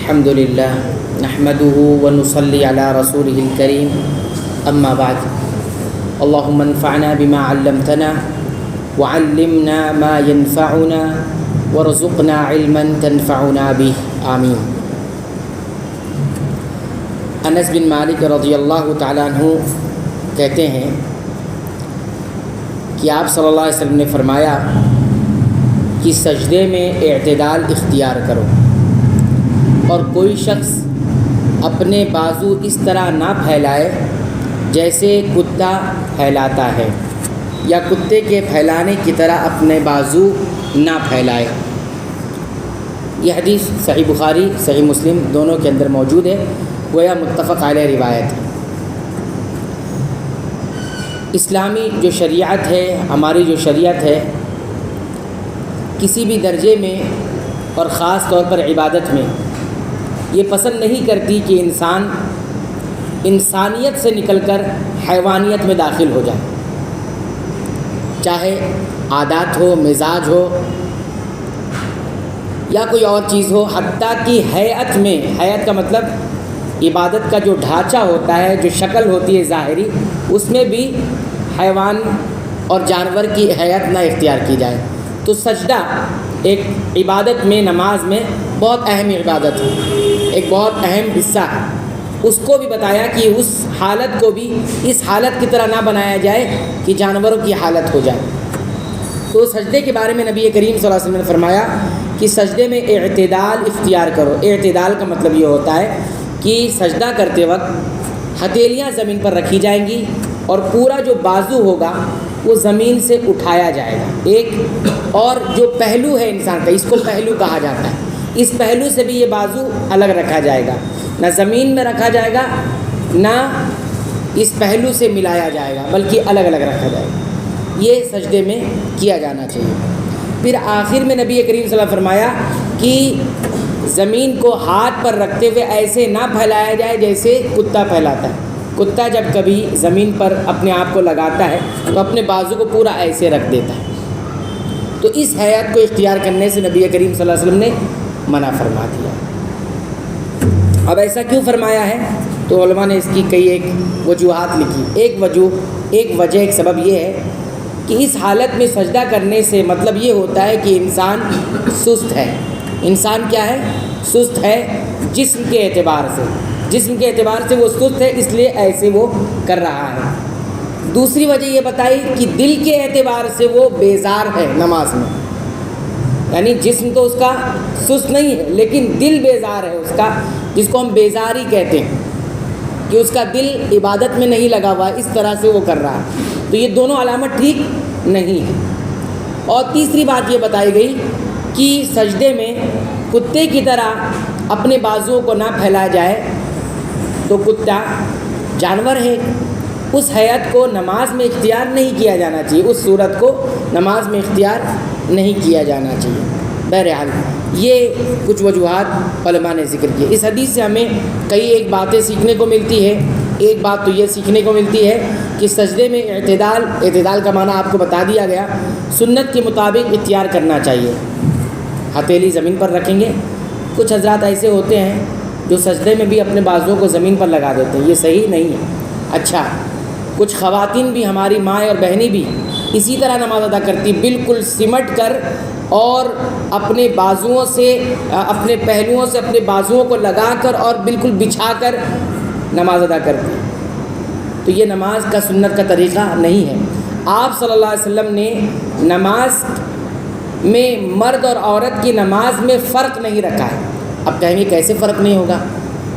الحمد للہ نحمده ونصلي على رسوله الكريم اما بعد اللهم انفعنا بما علمتنا وعلمنا ما ينفعنا وارزقنا علما تنفعنا به آمین۔ انس بن مالک رضی اللہ تعالیٰ عنہ کہتے ہیں کہ آپ صلی اللہ علیہ وسلم نے فرمایا کہ سجدے میں اعتدال اختیار کرو، اور کوئی شخص اپنے بازو اس طرح نہ پھیلائے جیسے کتا پھیلاتا ہے، یا کتے کے پھیلانے کی طرح اپنے بازو نہ پھیلائے۔ یہ حدیث صحیح بخاری صحیح مسلم دونوں کے اندر موجود ہے، گویا متفق علیہ روایت ہے۔ اسلامی جو شریعت ہے، ہماری جو شریعت ہے، کسی بھی درجے میں اور خاص طور پر عبادت میں یہ پسند نہیں کرتی کہ انسان انسانیت سے نکل کر حیوانیت میں داخل ہو جائے، چاہے عادات ہو، مزاج ہو یا کوئی اور چیز ہو، حتیٰ کہ حیات میں، حیات کا مطلب عبادت کا جو ڈھانچہ ہوتا ہے، جو شکل ہوتی ہے ظاہری، اس میں بھی حیوان اور جانور کی حیات نہ اختیار کی جائے۔ تو سجدہ ایک عبادت میں، نماز میں بہت اہم عبادت ہے، ایک بہت اہم حصہ ہے۔ اس کو بھی بتایا کہ اس حالت کو بھی اس حالت کی طرح نہ بنایا جائے کہ جانوروں کی حالت ہو جائے۔ تو سجدے کے بارے میں نبی کریم صلی اللہ علیہ وسلم نے فرمایا کہ سجدے میں اعتدال اختیار کرو۔ اعتدال کا مطلب یہ ہوتا ہے کہ سجدہ کرتے وقت ہتھیلیاں زمین پر رکھی جائیں گی اور پورا جو بازو ہوگا وہ زمین سے اٹھایا جائے گا۔ ایک اور جو پہلو ہے انسان کا، اس کو پہلو کہا جاتا ہے، اس پہلو سے بھی یہ بازو الگ رکھا جائے گا، نہ زمین میں رکھا جائے گا نہ اس پہلو سے ملایا جائے گا، بلکہ الگ الگ رکھا جائے گا۔ یہ سجدے میں کیا جانا چاہیے۔ پھر آخر میں نبی کریم صلی اللہ علیہ وسلم نے فرمایا کہ زمین کو ہاتھ پر رکھتے ہوئے ایسے نہ پھیلایا جائے جیسے کتا پھیلاتا ہے۔ کتا جب کبھی زمین پر اپنے آپ کو لگاتا ہے تو اپنے بازو کو پورا ایسے رکھ دیتا ہے۔ تو اس حیات کو اختیار کرنے سے نبی کریم صلی اللہ علیہ وسلم نے منع فرما دیا۔ اب ایسا کیوں فرمایا ہے؟ تو علماء نے اس کی کئی ایک وجوہات لکھی۔ ایک وجہ ایک سبب یہ ہے کہ اس حالت میں سجدہ کرنے سے مطلب یہ ہوتا ہے کہ انسان سست ہے۔ انسان کیا ہے؟ سست ہے جسم کے اعتبار سے، جسم کے اعتبار سے وہ سست ہے، اس لیے ایسے وہ کر رہا ہے۔ دوسری وجہ یہ بتائی کہ دل کے اعتبار سے وہ بیزار ہے نماز میں، یعنی جسم تو اس کا سست نہیں ہے لیکن دل بیزار ہے اس کا، جس کو ہم بیزاری کہتے ہیں، کہ اس کا دل عبادت میں نہیں لگا ہوا ہے، اس طرح سے وہ کر رہا ہے۔ تو یہ دونوں علامت ٹھیک نہیں ہے۔ اور تیسری بات یہ بتائی گئی کہ سجدے میں کتے کی طرح اپنے بازوؤں کو نہ پھیلایا جائے۔ تو کتا جانور ہے، اس حیات کو نماز میں اختیار نہیں کیا جانا چاہیے، اس صورت کو نماز میں اختیار نہیں کیا جانا چاہیے۔ بہرحال یہ کچھ وجوہات علماء نے ذکر کی۔ اس حدیث سے ہمیں کئی ایک باتیں سیکھنے کو ملتی ہے۔ ایک بات تو یہ سیکھنے کو ملتی ہے کہ سجدے میں اعتدال کا معنی آپ کو بتا دیا گیا، سنت کے مطابق اختیار کرنا چاہیے۔ ہتھیلی زمین پر رکھیں گے۔ کچھ حضرات ایسے ہوتے ہیں جو سجدے میں بھی اپنے بازوؤں کو زمین پر لگا دیتے ہیں، یہ صحیح نہیں ہے۔ اچھا، کچھ خواتین بھی، ہماری مائیں اور بہنیں بھی اسی طرح نماز ادا کرتی، بالکل سمٹ کر اور اپنے بازوؤں سے، اپنے پہلوؤں سے اپنے بازوؤں کو لگا کر اور بالکل بچھا کر نماز ادا کرتی۔ تو یہ نماز کا سنت کا طریقہ نہیں ہے۔ آپ صلی اللہ علیہ وسلم نے نماز میں مرد اور عورت کی نماز میں فرق نہیں رکھا ہے۔ اب کہیں گے کیسے فرق نہیں ہوگا؟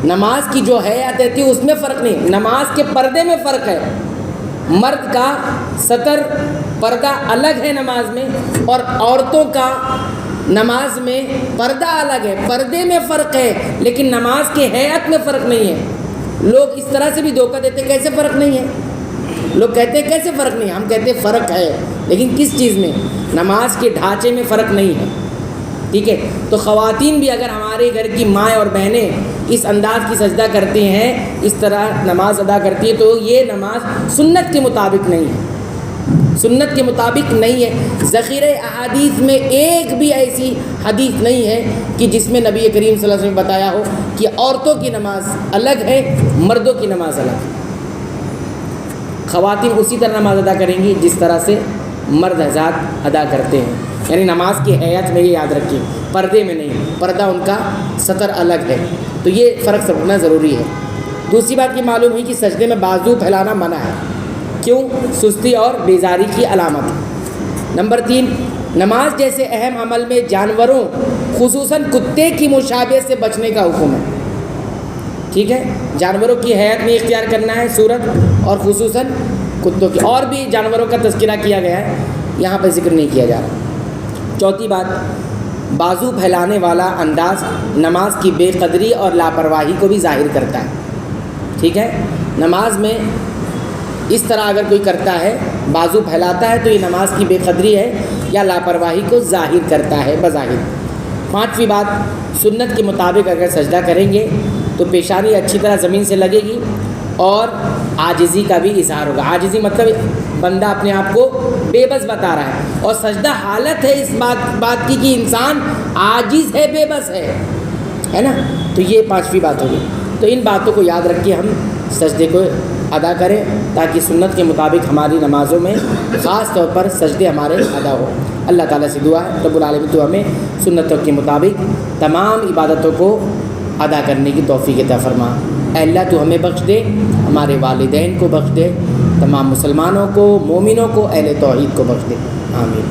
نماز کی جو حیات ہے اس میں فرق نہیں، نماز کے پردے میں فرق ہے۔ مرد کا ستر پردہ الگ ہے نماز میں، اور عورتوں کا نماز میں پردہ الگ ہے، پردے میں فرق ہے لیکن نماز کے حیات میں فرق نہیں ہے۔ لوگ اس طرح سے بھی دھوکہ دیتے ہیں، کیسے فرق نہیں ہے؟ لوگ کہتے ہیں کیسے فرق نہیں ہے؟ ہم کہتے ہیں فرق ہے، لیکن کس چیز میں؟ نماز کے ڈھانچے میں فرق نہیں ہے۔ ٹھیک ہے، تو خواتین بھی اگر ہمارے گھر کی مائیں اور بہنیں اس انداز کی سجدہ کرتی ہیں، اس طرح نماز ادا کرتی ہیں، تو یہ نماز سنت کے مطابق نہیں ہے۔ سنت کے مطابق نہیں ہے۔ ذخیرہ احادیث میں ایک بھی ایسی حدیث نہیں ہے کہ جس میں نبی کریم صلی اللہ علیہ وسلم نے بتایا ہو کہ عورتوں کی نماز الگ ہے، مردوں کی نماز الگ ہے۔ خواتین اسی طرح نماز ادا کریں گی جس طرح سے مرد حضرات ادا کرتے ہیں، یعنی نماز کی حیت میں یہ یاد رکھیں، پردے میں نہیں، پردہ ان کا سطر الگ ہے، تو یہ فرق سمجھنا ضروری ہے۔ دوسری بات یہ معلوم ہوئی کہ سجدے میں بازو پھیلانا منع ہے، کیوں؟ سستی اور بیزاری کی علامت۔ نمبر 3، نماز جیسے اہم عمل میں جانوروں خصوصاً کتے کی مشابہت سے بچنے کا حکم ہے، ٹھیک ہے؟ جانوروں کی حیت میں اختیار کرنا ہے صورت، اور خصوصاً کتوں کی، اور بھی جانوروں کا تذکرہ کیا گیا ہے، یہاں پہ ذکر نہیں کیا جا رہا۔ چوتھی بات، بازو پھیلانے والا انداز نماز کی بے قدری اور لاپرواہی کو بھی ظاہر کرتا ہے، ٹھیک ہے؟ نماز میں اس طرح اگر کوئی کرتا ہے، بازو پھیلاتا ہے، تو یہ نماز کی بے قدری ہے یا لاپرواہی کو ظاہر کرتا ہے بظاہر۔ پانچویں بات، سنت کے مطابق اگر سجدہ کریں گے تو پیشانی اچھی طرح زمین سے لگے گی اور عاجزی کا بھی اظہار ہوگا۔ عاجزی مطلب بندہ اپنے آپ کو بے بس بتا رہا ہے، اور سجدہ حالت ہے اس بات کی کہ انسان عاجز ہے، بے بس ہے نا؟ تو یہ پانچویں بات ہوگی۔ تو ان باتوں کو یاد رکھ کے ہم سجدے کو ادا کریں تاکہ سنت کے مطابق ہماری نمازوں میں خاص طور پر سجدے ہمارے ادا ہو۔ اللہ تعالیٰ سے دعا ہے رب العالمین تو ہمیں سنتوں کے مطابق تمام عبادتوں کو ادا کرنے کی توفیق عطا فرما۔ اے اللہ تو ہمیں بخش دے، ہمارے والدین کو بخش دے، تمام مسلمانوں کو، مومنوں کو، اہل توحید کو بخش دے، آمین۔